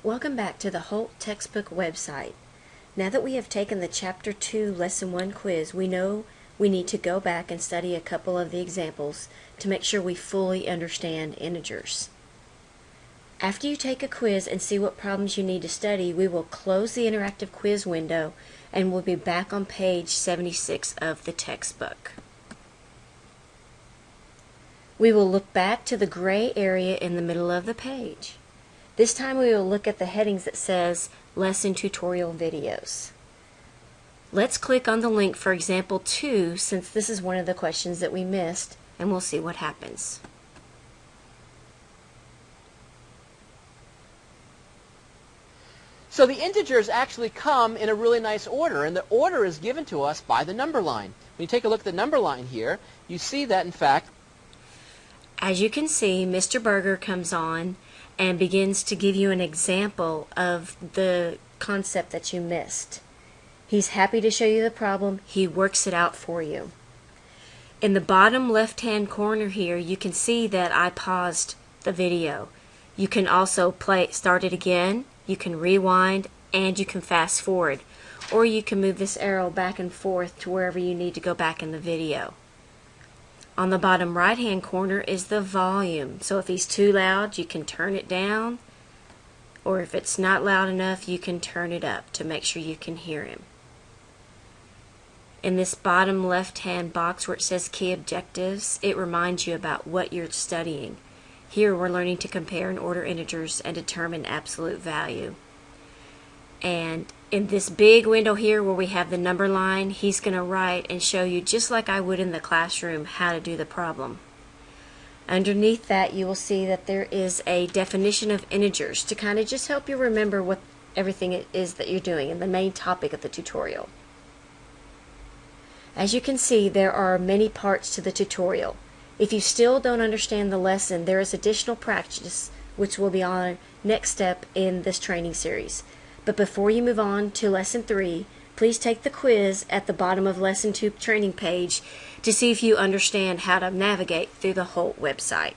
Welcome back to the Holt textbook website. Now that we have taken the Chapter 2 Lesson 1 quiz, we know we need to go back and study a couple of the examples to make sure we fully understand integers. After you take a quiz and see what problems you need to study, we will close the interactive quiz window and we'll be back on page 76 of the textbook. We will look back to the gray area in the middle of the page. This time we will look at the headings that says Lesson Tutorial Videos. Let's click on the link for example 2 since this is one of the questions that we missed, and we'll see what happens. So the integers actually come in a really nice order, and the order is given to us by the number line. When you take a look at the number line here, you see that in fact, as you can see, Mr. Berger comes on and begins to give you an example of the concept that you missed. He's happy to show you the problem. He works it out for you. In the bottom left-hand corner here, you can see that I paused the video. You can also start it again, you can rewind, and you can fast forward. Or you can move this arrow back and forth to wherever you need to go back in the video. On the bottom right-hand corner is the volume. So if he's too loud, you can turn it down. Or if it's not loud enough, you can turn it up to make sure you can hear him. In this bottom left-hand box where it says Key Objectives, it reminds you about what you're studying. Here we're learning to compare and order integers and determine absolute value. And in this big window here where we have the number line, he's going to write and show you, just like I would in the classroom, how to do the problem. Underneath that you will see that there is a definition of integers to kind of just help you remember what everything it is that you're doing and the main topic of the tutorial. As you can see, there are many parts to the tutorial. If you still don't understand the lesson, there is additional practice which will be our next step in this training series. But before you move on to Lesson 3, please take the quiz at the bottom of Lesson 2 training page to see if you understand how to navigate through the Holt website.